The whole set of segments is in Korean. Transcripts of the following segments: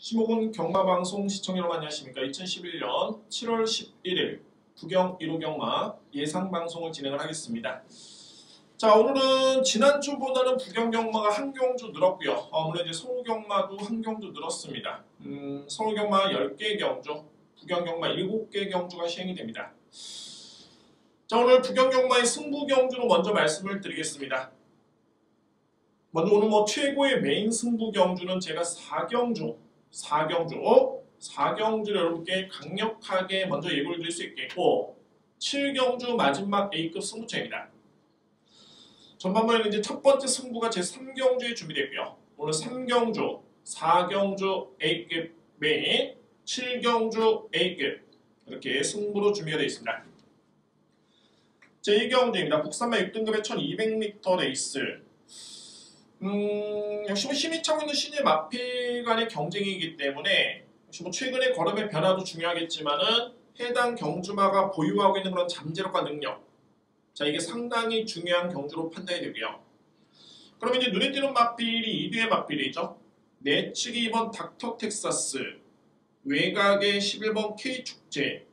시목은 경마방송 시청자 여러분 안녕하십니까. 2011년 7월 11일 부경 1호 경마 예상방송을 진행을 하겠습니다. 자, 오늘은 지난주보다는 부경 경마가 한 경주 늘었고요. 물론 이제 서울 경마도 한 경주 늘었습니다. 서울 경마 10개 경주, 부경 경마 7개 경주가 시행이 됩니다. 자, 오늘 부경 경마의 승부 경주로 먼저 말씀을 드리겠습니다. 먼저 오늘 최고의 메인 승부 경주는 제가 4경주를 여러분께 강력하게 먼저 예고를 드릴 수 있겠고 7경주 마지막 A급 승부처입니다. 전반부에는 이제 첫 번째 승부가 제 3경주에 준비되고요. 오늘 3경주, 4경주 A급 메인, 7경주 A급 이렇게 승부로 준비가 되어 있습니다. 제1경주입니다. 국산마 6등급의 1200m 레이스. 역시 힘이 차고 있는 신예 마필 간의 경쟁이기 때문에 역시 최근의 걸음의 변화도 중요하겠지만은 해당 경주마가 보유하고 있는 그런 잠재력과 능력, 자 이게 상당히 중요한 경주로 판단이 되고요. 그러면 이제 눈에 띄는 마필이 2뒤의 마필이죠. 내측이 2번 닥터 텍사스, 외곽의 11번 K 축제,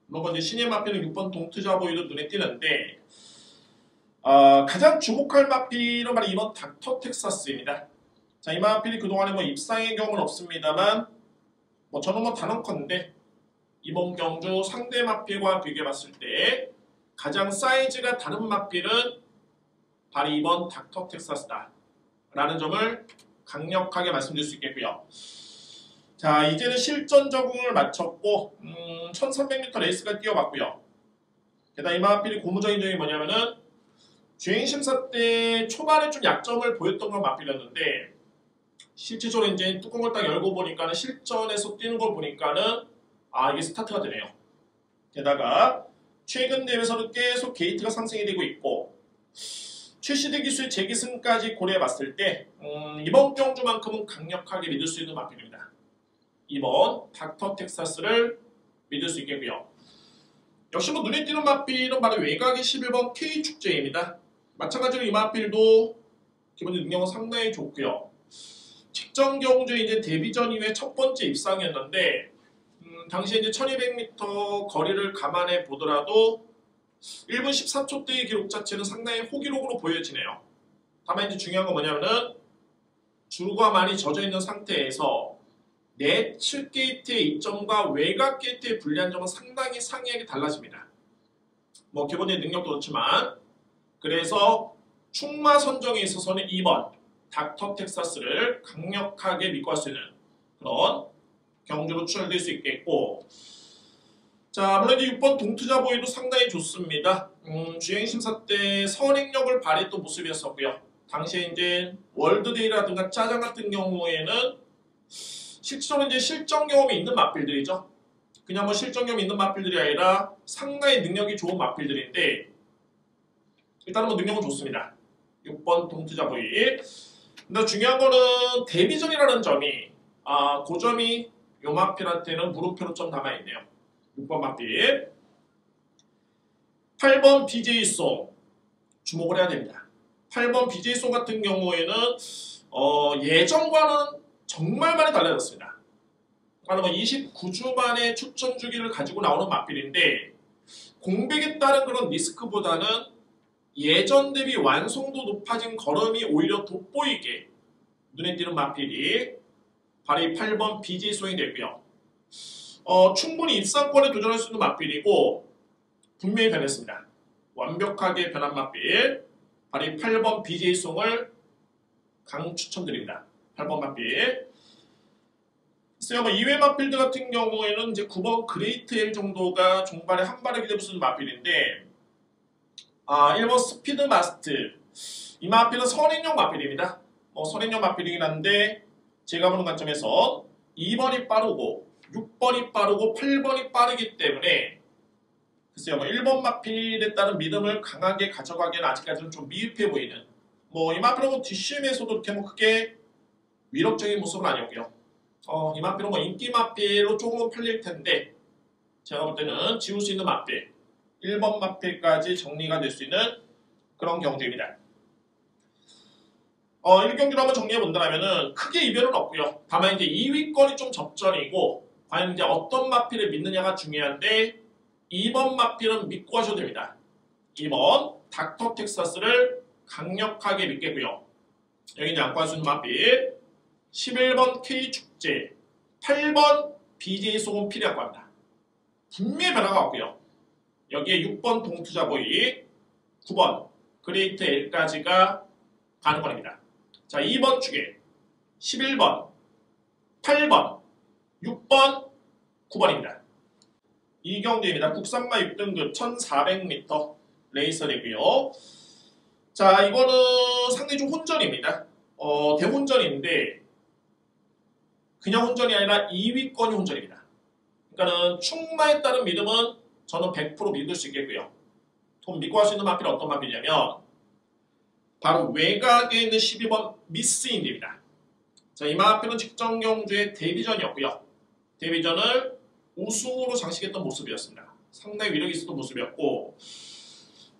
물론 이제 신예 마필은 6번 동투자 보이도 눈에 띄는데. 가장 주목할 마필은 바로 이번 닥터 텍사스입니다. 자, 이 마필이 그동안에 입상의 경우는 없습니다만 저는 단언컨대 이번 경주 상대 마필과 비교해봤을 때 가장 사이즈가 다른 마필은 바로 이번 닥터 텍사스다 라는 점을 강력하게 말씀드릴 수 있겠고요. 자, 이제는 실전 적응을 마쳤고 1300m 레이스가 뛰어봤고요. 게다가 이 마필이 고무적인 점이 뭐냐면은 주행심사 때 초반에 좀 약점을 보였던 건 마필이었는데 실질적으로 이제 뚜껑을 딱 열고 보니까는 실전에서 뛰는 걸 보니까는 이게 스타트가 되네요. 게다가 최근 대회에서는 계속 게이트가 상승이 되고 있고 최시대 기수의 재기승까지 고려해 봤을 때 이번 경주만큼은 강력하게 믿을 수 있는 마필입니다. 이번 닥터 텍사스를 믿을 수 있겠고요. 역시 눈에 띄는 마필은 바로 외곽의 11번 K 축제입니다. 마찬가지로 이 마필도 기본적인 능력은 상당히 좋고요. 직전 경주에 이제 데뷔전 이후에 첫 번째 입상이었는데 당시에 이제 1200m 거리를 감안해 보더라도 1분 14초대의 기록 자체는 상당히 호기록으로 보여지네요. 다만 이제 중요한 건 뭐냐면은 줄과 많이 젖어 있는 상태에서 내측 게이트의 이점과 외곽 게이트의 불리한 점은 상당히 상이하게 달라집니다. 기본적인 능력도 그렇지만 그래서 충마 선정에 있어서는 2번 닥터 텍사스를 강력하게 믿고 할 수 있는 그런 경주로 추천될 수 있겠고, 자 물론 이제 6번 동투자 보이도 상당히 좋습니다. 주행심사 때 선행력을 발휘했던 모습이었었고요. 당시에 이제 월드데이라든가 짜장 같은 경우에는 실제로 이제 실전 경험이 있는 마필들이죠. 그냥 실전 경험이 있는 마필들이 아니라 상당히 능력이 좋은 마필들인데 일단은 능력은 좋습니다. 6번 동투자 보이. 근데 중요한 거는 데뷔전이라는 점이 그 점이 요 마필한테는 물음표로 좀 남아있네요. 6번 마필. 8번 BJ송 주목을 해야 됩니다. 8번 BJ송 같은 경우에는 예전과는 정말 많이 달라졌습니다. 그러니까 29주 만에 추천 주기를 가지고 나오는 마필인데 공백에 따른 그런 리스크보다는 예전 대비 완성도 높아진 걸음이 오히려 돋보이게 눈에 띄는 마필이 바로 이 8번 BJ송이 되고요. 충분히 입상권에 도전할 수 있는 마필이고 분명히 변했습니다. 완벽하게 변한 마필 바로 이 8번 BJ송을 강추천드립니다. 8번 마필. 글쎄요, 이외 마필들 같은 경우에는 이제 9번 그레이트 L 정도가 종반에 한 발에 기대볼 수 있는 마필인데 1번 스피드 마스트. 이 마필은 선행용 마필입니다. 선행용 마필이긴 한데 제가 보는 관점에서 2번이 빠르고 6번이 빠르고 8번이 빠르기 때문에 글쎄요, 1번 마필에 따른 믿음을 강하게 가져가기에는 아직까지는 좀 미흡해 보이는 이 마필은 DCM에서도 이렇게 크게 위력적인 모습은 아니었고요. 이 마필은 인기 마필로 조금은 팔릴 텐데 제가 볼 때는 지울 수 있는 마필 1번 마필까지 정리가 될 수 있는 그런 경주입니다. 1경기로 한번 정리해 본다면은 크게 이변은 없고요. 다만 이제 2위권이 좀 접전이고 과연 이제 어떤 마필을 믿느냐가 중요한데 2번 마필은 믿고 하셔도 됩니다. 2번 닥터 텍사스를 강력하게 믿겠고요. 여기 이제 안고 할 수 있는 마필 11번 K축제 8번 BJ 소금 필요할 겁니다. 분명히 변화가 없고요. 여기에 6번 동투자보이 9번 그레이트 L까지가 가능권입니다. 자, 2번 축에 11번, 8번, 6번, 9번입니다. 이경재입니다. 국산마 6등급 1400m 레이서이고요. 자, 이거는 상당히 좀 혼전입니다. 대혼전인데 그냥 혼전이 아니라 2위권이 혼전입니다. 그러니까는 충마에 따른 믿음은 저는 100% 믿을 수 있겠고요. 돈 믿고 할 수 있는 마필은 어떤 마필이냐면 바로 외곽에 있는 12번 미스인디입니다. 자, 이 마필은 직전 경주의 데뷔전이었고요. 데뷔전을 우승으로 장식했던 모습이었습니다. 상당히 위력이 있었던 모습이었고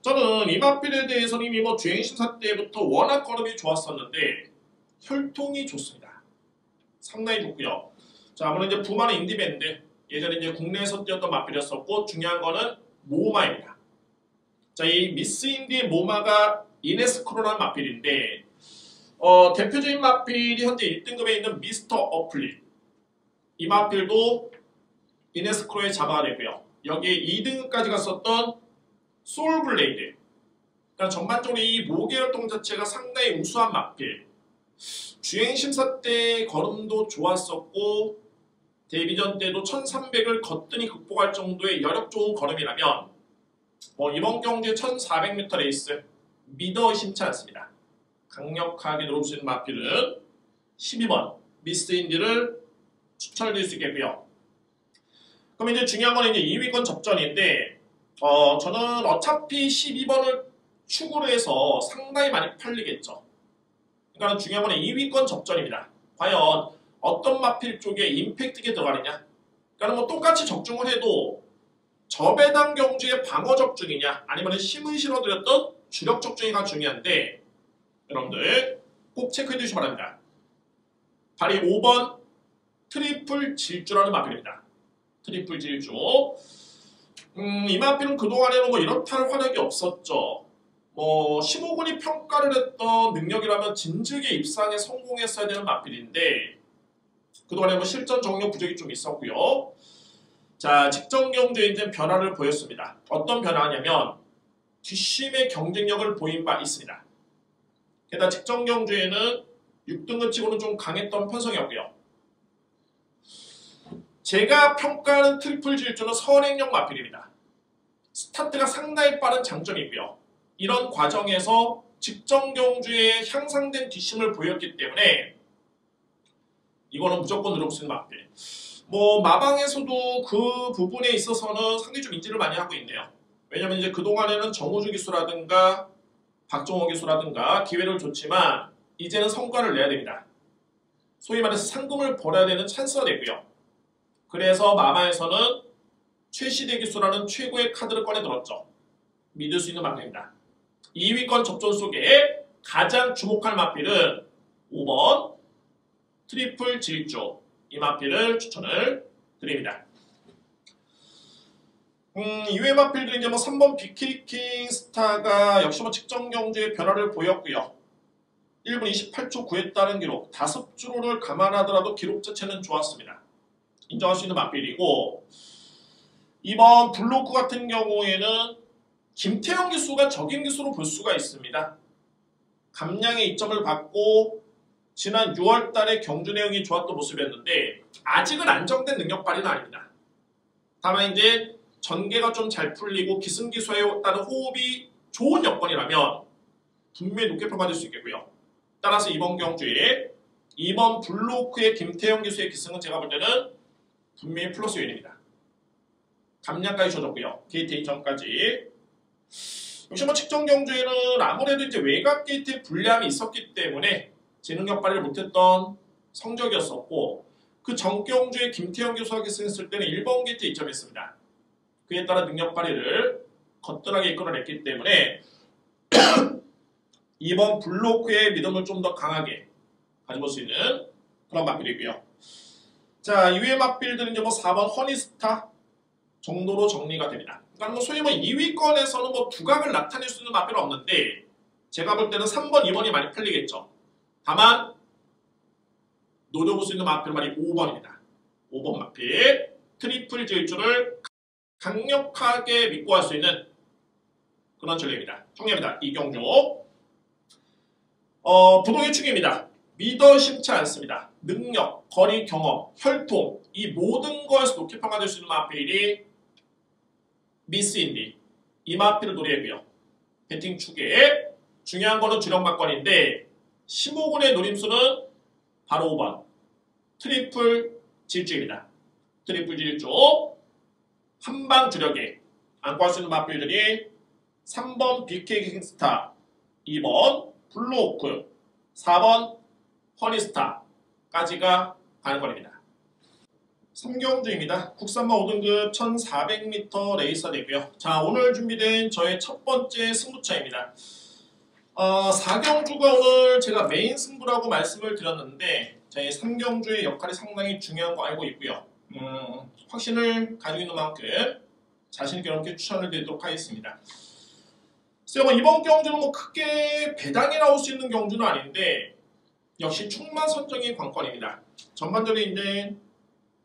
저는 이 마필에 대해서는 이미 주행심사 때부터 워낙 걸음이 좋았었는데 혈통이 좋습니다. 상당히 좋고요. 자, 아무래도 이제 부마는 인디밴드 예전에 이제 국내에서 뛰었던 마필이었었고 중요한 거는 모마입니다. 자, 이 미스인디의 모마가 이네스크로라는 마필인데 대표적인 마필이 현재 1등급에 있는 미스터 어플릿 이 마필도 이네스크로의 자바가 되고요. 여기에 2등급까지 갔었던 소울블레이드 그러니까 전반적으로 이 모계혈통 자체가 상당히 우수한 마필 주행심사 때 걸음도 좋았었고 데뷔전 때도 1300을 거뜬히 극복할 정도의 여력 좋은 걸음이라면 이번 경주의 1400m 레이스 믿어 의심치 않습니다. 강력하게 노릴 수 있는 마필은 12번 미스인디를 추천드릴 수 있겠고요. 그럼 이제 중요한 건 이제 2위권 접전인데 저는 어차피 12번을 축으로 해서 상당히 많이 팔리겠죠. 그러니까 중요한 건 2위권 접전입니다. 과연 어떤 마필 쪽에 임팩트가 들어가느냐? 그러니까 똑같이 적중을 해도 저배당 경주의 방어 적중이냐 아니면 힘을 실어드렸던 주력 적중이가 중요한데 여러분들 꼭 체크해 주시기 바랍니다. 발이 5번 트리플 질주라는 마필입니다. 트리플 질주 이 마필은 그동안에는 이렇다 할 화력이 없었죠. 심호군이 평가를 했던 능력이라면 진즉에 입상에 성공했어야 되는 마필인데 그동안에 실전 정력 부족이 좀 있었고요. 자, 직전 경주에 이제 변화를 보였습니다. 어떤 변화냐면 뒷심의 경쟁력을 보인 바 있습니다. 게다가 직전 경주에는 6등급 치고는 좀 강했던 편성이었고요. 제가 평가하는 트리플 질주는 선행력 마필입니다. 스타트가 상당히 빠른 장점이 있고요. 이런 과정에서 직전 경주에 향상된 뒷심을 보였기 때문에 이거는 무조건 누를 수 있는 마필. 마방에서도 그 부분에 있어서는 상당히 좀 인지를 많이 하고 있네요. 왜냐면 이제 그동안에는 정우주 기수라든가 박정호 기수라든가 기회를 줬지만 이제는 성과를 내야 됩니다. 소위 말해서 상금을 벌어야 되는 찬스가 됐고요. 그래서 마방에서는 최시대 기수라는 최고의 카드를 꺼내 들었죠. 믿을 수 있는 마필입니다. 2위권 접전 속에 가장 주목할 마필은 5번 트리플 질주 이 마필을 추천을 드립니다. 이외의 마필들은 이제 3번 비키리킹 스타가 역시 직전 경주의 변화를 보였고요. 1분 28초 9에 따른 기록 5주로를 감안하더라도 기록 자체는 좋았습니다. 인정할 수 있는 마필이고 이번 블로크 같은 경우에는 김태형 기수가 적임 기수로 볼 수가 있습니다. 감량의 이점을 받고 지난 6월 달에 경주 내용이 좋았던 모습이었는데 아직은 안정된 능력 발휘는 아닙니다. 다만 이제 전개가 좀 잘 풀리고 기승기수에 따른 호흡이 좋은 여건이라면 분명히 높게 평가될 수 있겠고요. 따라서 이번 경주에 이번 블로크의 김태형 기수의 기승은 제가 볼 때는 분명히 플러스 요인입니다. 감량까지 줘줬고요. 게이트 2점까지. 역시 직전 경주에는 아무래도 이제 외곽 게이트에 불리함이 있었기 때문에 재능력 발휘를 못했던 성적이었었고 그 전 경주에 김태형 교수가 기승했을 때는 1번 게이트에 입점했습니다. 그에 따라 능력 발휘를 거뜬하게 이끌어냈기 때문에 2번 블로크의 믿음을 좀 더 강하게 가져볼 수 있는 그런 맞필이고요. 자, 이외의 맞필들은 이제 뭐 4번 허니스타 정도로 정리가 됩니다. 그러니까 뭐 소위 뭐 2위권에서는 뭐 두각을 나타낼 수 있는 맞필은 없는데 제가 볼 때는 3번, 2번이 많이 풀리겠죠. 다만 노려볼 수 있는 맞필은 말이 5번입니다. 5번 맞필 트리플 질주를 강력하게 믿고 할 수 있는 그런 전략입니다. 정리합니다. 이경주. 부동의 축입니다. 믿어 심지 않습니다. 능력, 거리, 경험, 혈통 이 모든 거에서 높게 평가될 수 있는 마필이 미스인디. 이 마필을 노리고요. 배팅 축에 중요한 거는 주력막권인데 15군의 노림수는 바로 5번 트리플 질주입니다. 트리플 질주 한방 주력에 안고 할 수 있는 마필들이 3번 BK 킹스타, 2번 블루오크, 4번 허니스타까지가 가는 거리입니다. 3경주입니다. 국산마 5등급 1400m 레이서 되고요. 자, 오늘 준비된 저의 첫 번째 승부차입니다. 4경주가 오늘 제가 메인 승부라고 말씀을 드렸는데 제 3경주의 역할이 상당히 중요한 거 알고 있고요. 확신을 가지고 있는 만큼 자신있게 이렇게 추천을 드리도록 하겠습니다. 이번 경주는 뭐 크게 배당이 나올 수 있는 경주는 아닌데 역시 충만 선정의 관건입니다. 전반적으로 이제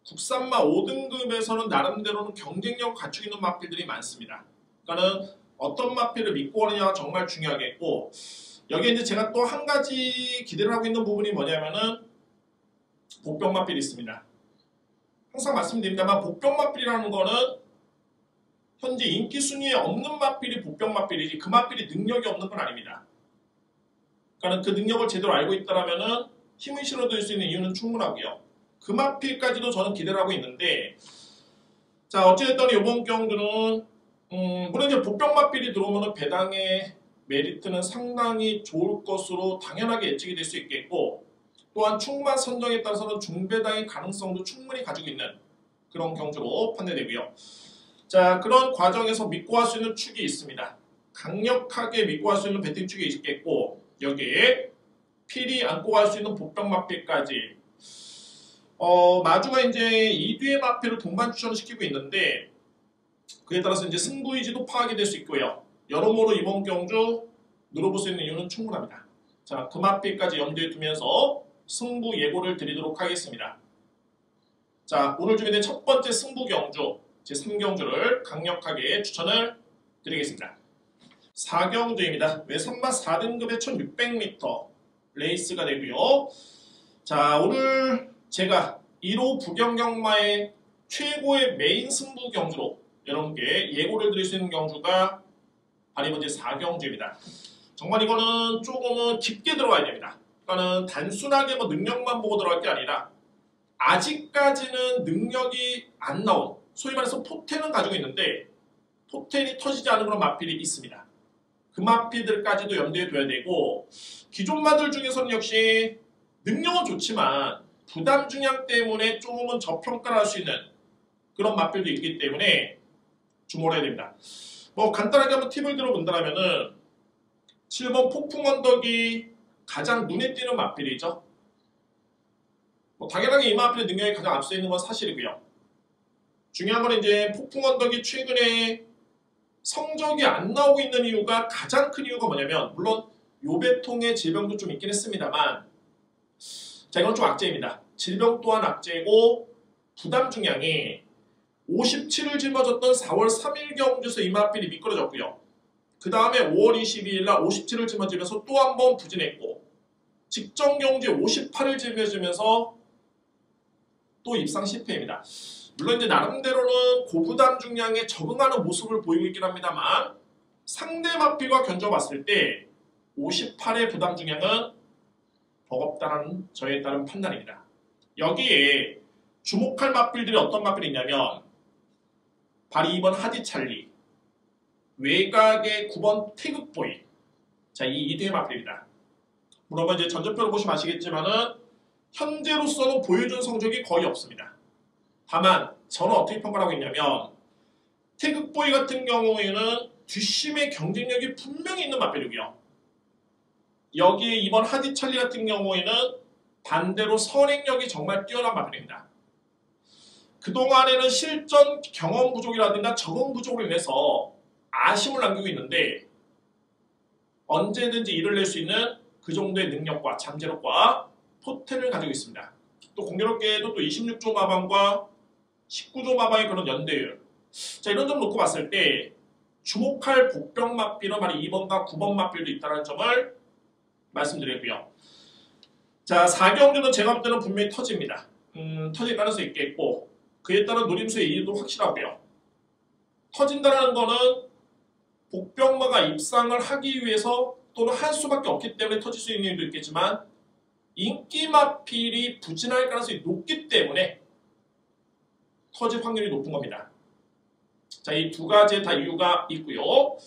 국산마 5등급에서는 나름대로는 경쟁력을 갖추고 있는 마필들이 많습니다. 그러니까는 어떤 마필을 믿고 오느냐가 정말 중요하겠고 여기에 이제 제가 또 한 가지 기대를 하고 있는 부분이 뭐냐면은 복병 마필이 있습니다. 항상 말씀드립니다만 복병 마필이라는 거는 현재 인기 순위에 없는 마필이 복병 마필이지 그 마필이 능력이 없는 건 아닙니다. 그러니까 그 능력을 제대로 알고 있다라면은 힘을 실어드릴 수 있는 이유는 충분하고요. 그 마필까지도 저는 기대를 하고 있는데 자 어찌됐든 이번 경주는 물론 이제 복병 마필이 들어오면은 배당의 메리트는 상당히 좋을 것으로 당연하게 예측이 될 수 있겠고 또한 충만 선정에 따라서는 중배당의 가능성도 충분히 가지고 있는 그런 경주로 판단되고요. 자 그런 과정에서 믿고 할 수 있는 축이 있습니다. 강력하게 믿고 할 수 있는 배팅 축이 있겠고 여기에 필히 안고 갈 수 있는 복병 마필까지 마주가 이제 2뒤의 마필을 동반 추천을 시키고 있는데 그에 따라서 이제 승부의지도 파악이 될 수 있고요. 여러모로 이번 경주 누려볼 수 있는 이유는 충분합니다. 자, 그 마필까지 염두에 두면서 승부 예고를 드리도록 하겠습니다. 자, 오늘 준비된 첫 번째 승부 경주 제3경주를 강력하게 추천을 드리겠습니다. 4경주입니다. 외선마 4등급의 1600m 레이스가 되고요. 자, 오늘 제가 1호 부경경마의 최고의 메인 승부 경주로 여러분께 예고를 드릴 수 있는 경주가 바로 이번 제4경주입니다. 정말 이거는 조금은 깊게 들어가야 됩니다. 그러니까는 단순하게 뭐 능력만 보고 들어갈 게 아니라 아직까지는 능력이 안 나온 소위 말해서 포텐은 가지고 있는데 포텐이 터지지 않은 그런 마필이 있습니다. 그 마필들까지도 염두에 둬야 되고 기존 마들 중에서는 역시 능력은 좋지만 부담 중량 때문에 조금은 저평가를 할 수 있는 그런 마필도 있기 때문에 주목을 해야 됩니다. 뭐 간단하게 한번 팁을 들어본다면은 7번 폭풍 언덕이 가장 눈에 띄는 마필이죠. 뭐 당연하게 이 마필의 능력이 가장 앞서 있는 건 사실이고요. 중요한 건 이제 폭풍 언덕이 최근에 성적이 안 나오고 있는 이유가 가장 큰 이유가 뭐냐면 물론 요배통의 질병도 좀 있긴 했습니다만 자 이건 좀 악재입니다. 질병 또한 악재고 부담 중량이 57을 짊어졌던 4월 3일 경주에서 이 마필이 미끄러졌고요. 그 다음에 5월 22일 날 57을 짊어지면서 또 한 번 부진했고 직전 경주에 58을 짊어지면서 또 입상 실패입니다. 물론 이제 나름대로는 고부담 중량에 적응하는 모습을 보이고 있긴 합니다만 상대 마필과 견져봤을 때 58의 부담 중량은 버겁다는 저에 따른 판단입니다. 여기에 주목할 마필들이 어떤 마필이 있냐면 바로 2번 하디찰리, 외곽의 9번 태극보이. 자, 이 2대의 마필입니다. 물론 이제 전적표를 보시면 아시겠지만은 현재로서는 보여준 성적이 거의 없습니다. 다만 저는 어떻게 평가를 하고 있냐면 태극보이 같은 경우에는 뒷심의 경쟁력이 분명히 있는 마필이고요. 여기에 이번 하디찰리 같은 경우에는 반대로 선행력이 정말 뛰어난 마필입니다. 그동안에는 실전 경험 부족이라든가 적응 부족으로 인해서 아쉬움을 남기고 있는데 언제든지 일을 낼 수 있는 그 정도의 능력과 잠재력과 포텐을 가지고 있습니다. 또 공교롭게도 또 26조 마방과 19조 마방의 그런 연대율. 자, 이런 점 놓고 봤을 때 주목할 복병 마필은 바로 2번과 9번 마필도 있다는 점을 말씀드리고요. 자, 4경주는 제가 볼 때는 분명히 터집니다. 터질 가능성이 있겠고 그에 따른 노림수의 이유도 확실하고요. 터진다는 거는 복병마가 입상을 하기 위해서 또는 할 수밖에 없기 때문에 터질 수 있는 일도 있겠지만 인기 마필이 부진할 가능성이 높기 때문에 터질 확률이 높은 겁니다. 자, 이 두 가지의 다 이유가 있고요.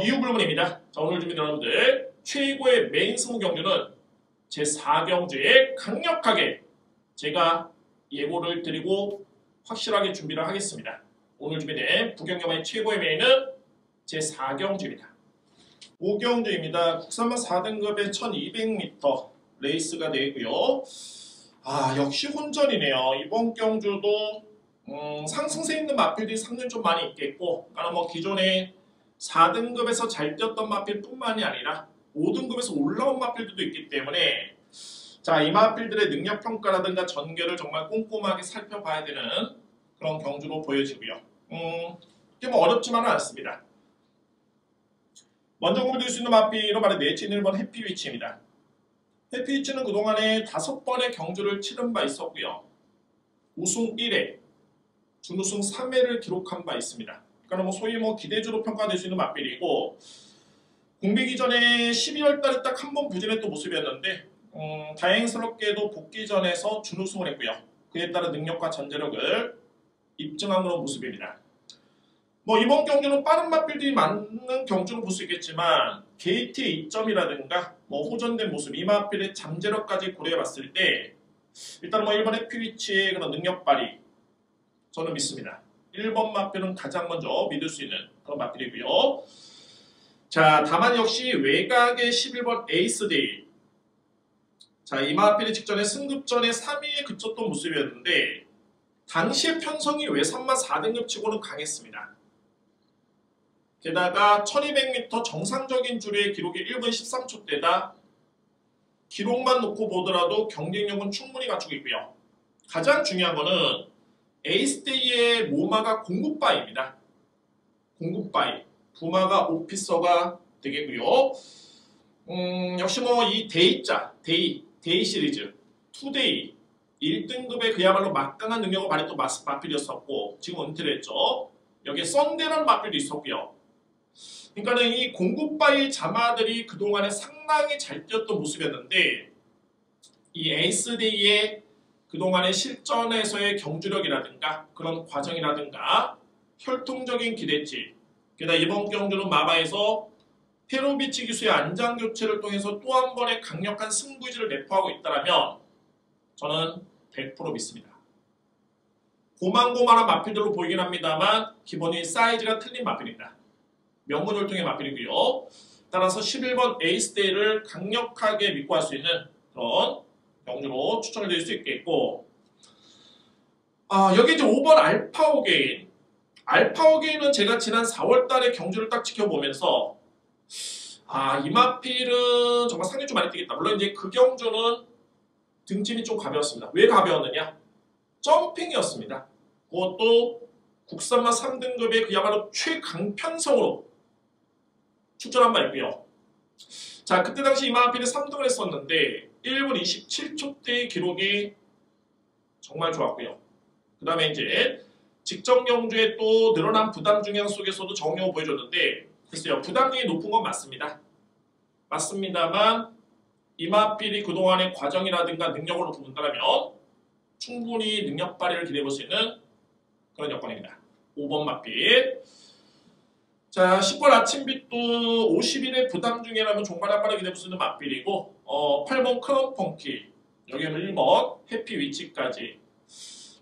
이유 불문입니다. 자, 오늘 준비된 여러분들 최고의 메인 스무 경주는 제4경주에 강력하게 제가 예고를 드리고 확실하게 준비를 하겠습니다. 오늘 준비된 부경영화의 최고의 메인은 제4경주입니다. 5경주입니다. 국산마 4등급의 1200m 레이스가 되고요. 역시 혼전이네요. 이번 경주도 상승세 있는 마필들이 상당히 좀 많이 있겠고, 그러니까 뭐 기존에 4등급에서 잘 뛰었던 마필뿐만이 아니라 5등급에서 올라온 마필들도 있기 때문에 자, 이 마필들의 능력 평가라든가 전개를 정말 꼼꼼하게 살펴봐야 되는 그런 경주로 보여지고요. 이게 뭐 어렵지만은 않습니다. 먼저 공부될 수 있는 마필은 바로 내친 1번 해피위치입니다. 해피위치는 그동안에 5번의 경주를 치른 바 있었고요. 우승 1회, 준우승 3회를 기록한 바 있습니다. 그러니까 뭐 소위 뭐 기대주로 평가될 수 있는 마필이고 공비기 전에 12월 달에 딱 한 번 부진했던 모습이었는데 다행스럽게도 복귀전에서 준우승을 했고요. 그에 따른 능력과 전제력을 입증한 그런 모습입니다. 뭐 이번 경주는 빠른 마필들이 많은 경주로 볼 수 있겠지만 게이트의 이점이라든가 뭐 호전된 모습, 이 마필의 잠재력까지 고려해봤을 때 일단 뭐 1번 해피위치의 그런 능력 발휘 저는 믿습니다. 1번 마필은 가장 먼저 믿을 수 있는 그런 마필이고요. 자, 다만 역시 외곽의 11번 에이스데이. 자, 이 마필이 직전에 승급전에 3위에 그쳤던 모습이었는데 당시의 편성이 외산마 4등급 치고는 강했습니다. 게다가 1200m 정상적인 주류의 기록이 1분 13초대다 기록만 놓고 보더라도 경쟁력은 충분히 갖추고 있고요. 가장 중요한 거는 에이스데이의 모마가 공급바입니다. 공급바이. 부마가 오피서가 되겠고요. 역시 뭐 이 데이자, 데이 시리즈, 투데이, 1등급의 그야말로 막강한 능력을 발휘했던 마필이었었고 지금 은퇴를 했죠. 여기에 썬데라는 마필도 있었고요. 그러니까는 이 공급바의 자마들이 그동안에 상당히 잘 뛰었던 모습이었는데 이 에이스데이의 그동안의 실전에서의 경주력이라든가 그런 과정이라든가 혈통적인 기대치 게다가 이번 경주는 마바에서 페로비치 기수의 안장 교체를 통해서 또 한 번의 강력한 승부의지를 내포하고 있다면 저는 100% 믿습니다. 고만고만한 마필들로 보이긴 합니다만 기본이 사이즈가 틀린 마필입니다. 명문혈통의 마필이고요. 따라서 11번 에이스데이를 강력하게 믿고 할 수 있는 그런 경주로 추천을 드릴 수 있겠고 여기 이제 5번 알파오게인. 알파오게인은 제가 지난 4월달에 경주를 딱 지켜보면서 이 마필은 정말 상당히 좀 많이 뛰겠다. 물론 이제 그 경주는 등짐이 좀 가벼웠습니다. 왜 가벼웠느냐? 점핑이었습니다. 그것도 국산마 3등급의 그야말로 최강편성으로 출전한 바 있고요. 자, 그때 당시 이 마필이 3등을 했었는데 1분 27초대의 기록이 정말 좋았고요. 그 다음에 이제 직전 경주에 또 늘어난 부담 중량 속에서도 정력을 보여줬는데 글쎄요, 부담력이 높은 건 맞습니다. 맞습니다만 이 마필이 그동안의 과정이라든가 능력을 놓고 본다면 충분히 능력 발휘를 기대해볼 수 있는 그런 여건입니다. 5번 마필. 자, 10번 아침빛도 50일의 부담 중이라면 종말 한 발을 기대해볼 수 있는 마필이고 8번 크라운 펑키, 여기는 1번 해피 위치까지.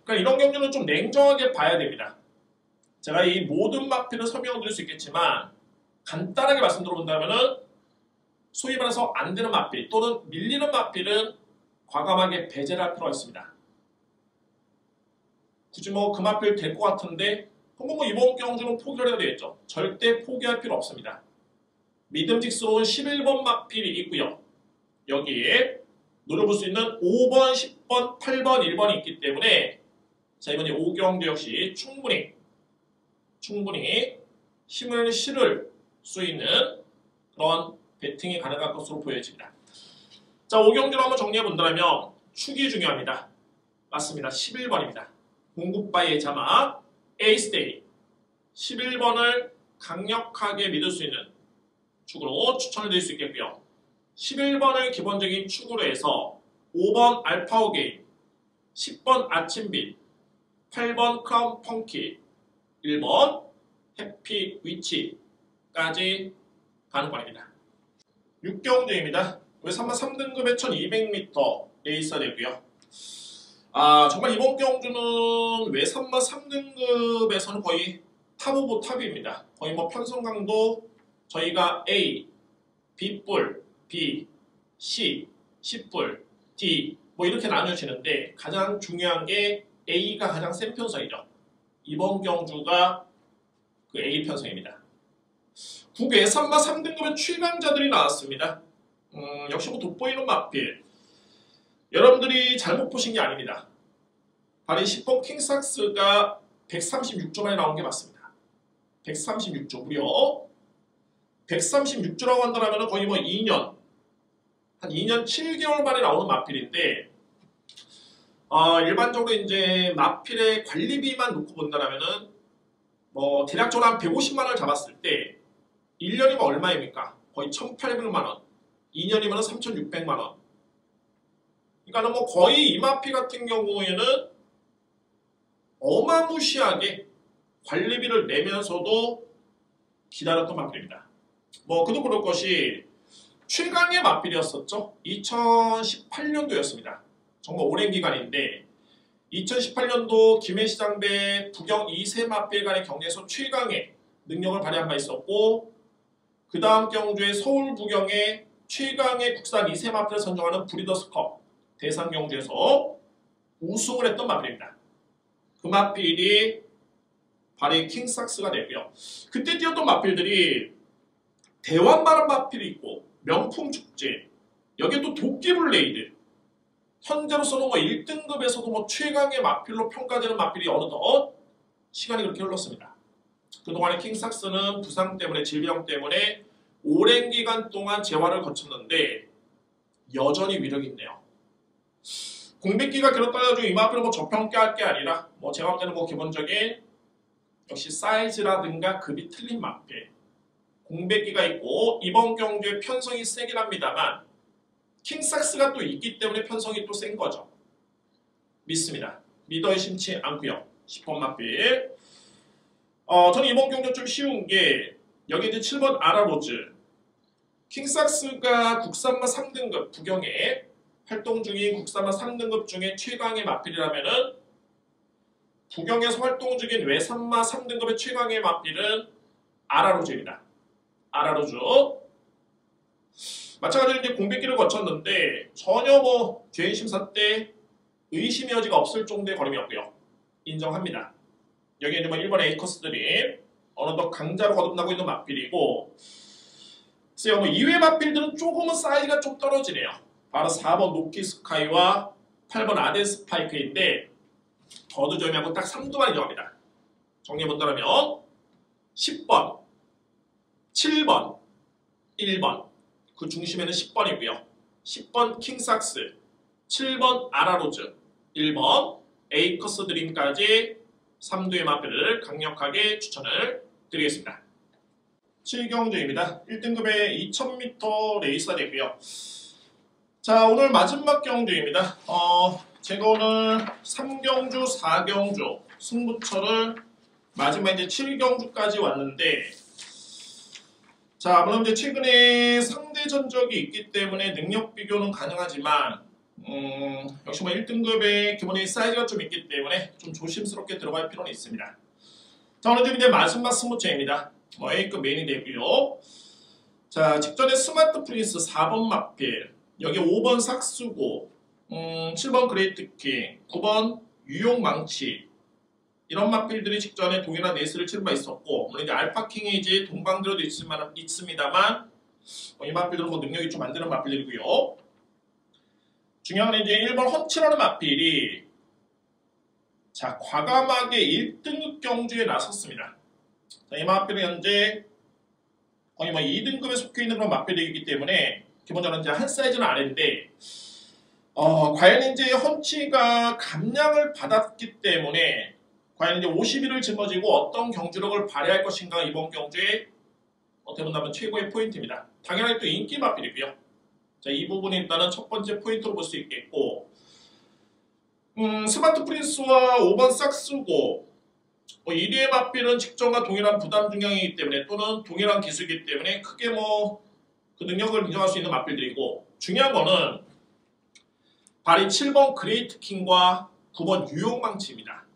그러니까 이런 경주는 좀 냉정하게 봐야 됩니다. 제가 이 모든 마필을 설명을 드릴 수 있겠지만 간단하게 말씀드려본다면은 소위 말해서 안 되는 맞필 또는 밀리는 맞필은 과감하게 배제를 할 필요가 있습니다. 굳이 뭐 그 맞필 될 것 같은데 그럼 뭐 이번 경주는 포기를 해야 되겠죠. 절대 포기할 필요 없습니다. 믿음직스러운 11번 맞필이 있고요. 여기에 노려볼 수 있는 5번, 10번, 8번, 1번이 있기 때문에 자 이번 5경주 역시 충분히 힘을 실을 수 있는 그런 배팅이 가능할 것으로 보여집니다. 자 5경주로 한번 정리해 본다면 축이 중요합니다. 맞습니다. 11번입니다. 공급바의 자막 에이스데이 11번을 강력하게 믿을 수 있는 축으로 추천을 드릴 수 있겠고요. 11번을 기본적인 축으로 해서 5번 알파오게임, 10번 아침빛, 8번 크라운 펑키, 1번 해피 위치까지 가는 관입니다. 6경주입니다. 왜 3번 3등급에 1200m 레이스가 되고요. 정말 이번 경주는 왜 3번 3등급에서는 거의 탑 오브 탑입니다. 거의 뭐 편성강도 저희가 A, B뿔, B, C, C뿔, D 뭐 이렇게 나뉘어지는데 가장 중요한 게 A가 가장 센 편성이죠. 이번 경주가 그 A 편성입니다. 국외 3번 3등급의 최강자들이 나왔습니다. 역시 뭐 돋보이는 맞필. 여러분들이 잘못 보신 게 아닙니다. 바로 10번 킹삭스가 136조 만에 나온 게 맞습니다. 136조 무려 136조라고 한다면 거의 뭐 2년 한 2년 7개월 만에 나오는 맞필인데 일반적으로 이제 맞필의 관리비만 놓고 본다면은 뭐 대략적으로 한 150만 원을 잡았을 때 1년이면 얼마입니까? 거의 1,800만 원. 2년이면 3,600만 원. 그러니까 뭐 거의 이 맞필 같은 경우에는 어마무시하게 관리비를 내면서도 기다렸던 맞필입니다. 뭐 그도 그럴 것이 최강의 맞필이었었죠. 2018년도였습니다. 정말 오랜 기간인데 2018년도 김해시장배 부경 2세 맞필 간의 경기에서 최강의 능력을 발휘한 바 있었고 그 다음 경주에 서울 부경의 최강의 국산 2세 맞필을 선정하는 브리더스컵 대상 경주에서 우승을 했던 맞필입니다. 그 맞필이 바리 킹삭스가 되고요. 그때 뛰었던 맞필들이 대왕바람 맞필이 있고 명품 축제 여기에 또 도끼블레이드 현재로서는 뭐 1등급에서도 뭐 최강의 맞필로 평가되는 맞필이 어느덧 시간이 그렇게 흘렀습니다. 그동안에 킹삭스는 부상 때문에 질병 때문에 오랜 기간 동안 재활을 거쳤는데 여전히 위력이 있네요. 공백기가 길었다고 이 맞필을 뭐 저평가할 게 아니라 뭐 제가 볼 때는 뭐 기본적인 역시 사이즈라든가 급이 틀린 맞필 공백기가 있고 이번 경주에 편성이 세긴 합니다만 킹삭스가 또 있기 때문에 편성이 또 센 거죠. 믿습니다. 믿어 의심치 않고요. 10번 맞필. 저는 이번 경주 좀 쉬운 게 여기 이제 7번 아라로즈 킹삭스가 국산마 3등급 부경에 활동 중인 국산마 3등급 중에 최강의 맞필이라면은 부경에서 활동 중인 외산마 3등급의 최강의 맞필은 아라로즈입니다. 아라로즈 마찬가지로 이제 공백기를 거쳤는데 전혀 뭐 죄인 심사 때 의심의 여지가 없을 정도의 걸음이었고요. 인정합니다. 여기 이제 뭐 1번 에이커스들이 어느덧 강자로 거듭나고 있는 맞필이고 글쎄요 뭐 2회 맞필들은 조금은 사이즈가 좀 떨어지네요. 바로 4번 노키스카이와 8번 아데스파이크인데 더드점하고 딱 3두만이 정합니다. 정리해본다면 10번, 7번, 1번 그 중심에는 10번이고요. 10번 킹삭스, 7번 아라로즈, 1번 에이커스 드림까지 3두의 맞필을 강력하게 추천을 드리겠습니다. 7경주입니다. 1등급의 2000m 레이스가 되고요. 자 오늘 마지막 경주입니다. 제가 오늘 3경주, 4경주 승부처를 마지막 이제 7경주까지 왔는데 자 물론 이제 최근에 상대 전적이 있기 때문에 능력 비교는 가능하지만 역시 뭐 1등급의 기본적인 사이즈가 좀 있기 때문에 좀 조심스럽게 들어갈 필요는 있습니다. 자 오늘 좀 이제 마지막 승부처입니다. A급 메인이 되고요. 자, 직전에 스마트 프린스 4번 마필, 여기 5번 삭스고, 7번 그레이트킹, 9번 유용 망치, 이런 마필들이 직전에 동일한 레이스를 치른 바 있었고, 물론 이제 알파킹이 이제 동방대로도 있습니다만, 이 마필들은 뭐 능력이 좀 안 되는 마필들이고요. 중요한 건 이제 1번 헌치라는 마필이, 자, 과감하게 1등급 경주에 나섰습니다. 자, 이 마필은 현재 거의 뭐 2등급에 속해 있는 그런 마필이기 때문에, 기본적으로 이제 한 사이즈는 아래인데, 과연 이제 헌치가 감량을 받았기 때문에 과연 이제 50일을 짊어지고 어떤 경주력을 발휘할 것인가 이번 경주에 어떻게 본다면 최고의 포인트입니다. 당연히 또 인기 마필이고요. 자, 이 부분이 일단은 첫 번째 포인트로 볼 수 있겠고, 스마트 프린스와 5번 삭스고 1위의 마필은 직전과 동일한 부담 중량이기 때문에 또는 동일한 기술이기 때문에 크게 뭐 그 능력을 인정할 수 있는 마필들이고, 중요한 거는 발이 7번 그레이트 킹과 9번 유용망치입니다.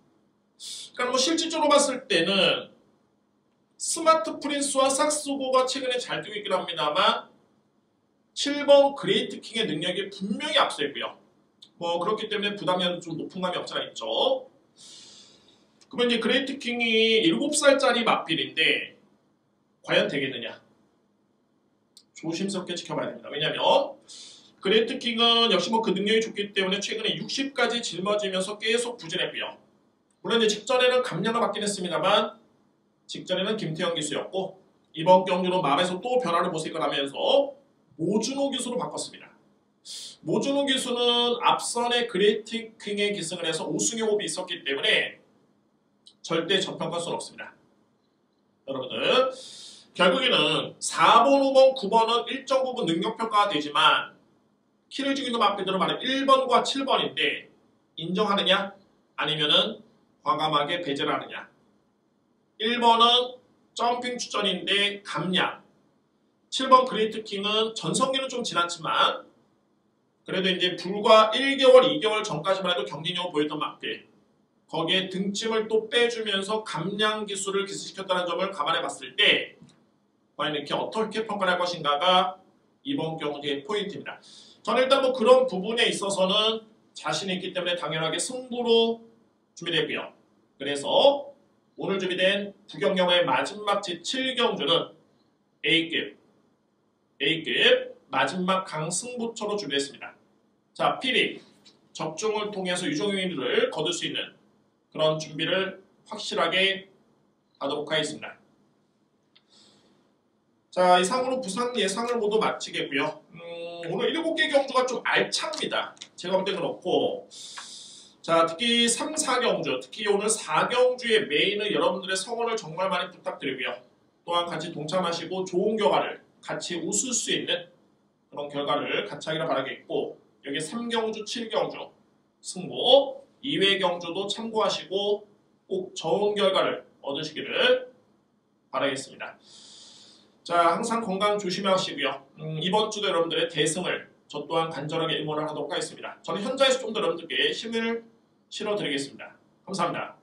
그러니까 뭐 실질적으로 봤을 때는 스마트 프린스와 삭스고가 최근에 잘 뛰고 있긴 합니다만 7번 그레이트 킹의 능력이 분명히 앞서 있고요. 뭐 그렇기 때문에 부담이 좀 높은 감이 없지 않아 있죠. 그러면 이제 그레이트 킹이 7살짜리 마필인데 과연 되겠느냐? 조심스럽게 지켜봐야 됩니다. 왜냐하면 그레이트 킹은 역시 뭐 그 능력이 좋기 때문에 최근에 60까지 짊어지면서 계속 부진했고요. 물론 이제 직전에는 감량을 받긴 했습니다만 직전에는 김태형 기수였고 이번 경주는 마음에서 또 변화를 모색하면서 모준호 기수로 바꿨습니다. 모준호 기수는 앞선의 그레이트 킹에 기승을 해서 우승의 호흡이 있었기 때문에 절대 저평가할 수는 없습니다. 여러분들 결국에는 4번, 5번, 9번은 일정 부분 능력평가가 되지만 키를 쥐고 있는 마필들은 말은 1번과 7번인데 인정하느냐? 아니면은 과감하게 배제를 하느냐? 1번은 점핑 추천인데 감량, 7번 그레이트 킹은 전성기는 좀 지났지만 그래도 이제 불과 1개월, 2개월 전까지만 해도 경쟁력을 보였던 마필, 거기에 등짐을 또 빼주면서 감량 기술을 기술시켰다는 점을 감안해 봤을 때 과연 이렇게 어떻게 평가할 것인가가 이번 경기의 포인트입니다. 저는 일단 뭐 그런 부분에 있어서는 자신이 있기 때문에 당연하게 승부로 준비됐고요. 그래서 오늘 준비된 부경영의 마지막 제7경주는 A급 마지막 강승부처로 준비했습니다. 자, 필히 적중을 통해서 유종의미를 거둘 수 있는 그런 준비를 확실하게 하도록 하겠습니다. 자, 이상으로 부산 예상을 모두 마치겠고요. 오늘 7개 경주가 좀 알찹니다. 제가 볼 때 그렇고, 자, 특히 3, 4경주, 특히 오늘 4경주의 메인은 여러분들의 성원을 정말 많이 부탁드리고요. 또한 같이 동참하시고 좋은 결과를 같이 웃을 수 있는 그런 결과를 같이 하기를 바라겠고, 여기 3경주, 7경주 승부, 2회 경주도 참고하시고 꼭 좋은 결과를 얻으시기를 바라겠습니다. 자, 항상 건강 조심하시고요. 이번 주도 여러분들의 대승을 저 또한 간절하게 응원을 하도록 하겠습니다. 저는 현장에서 좀 더 여러분들께 힘을 실어드리겠습니다. 감사합니다.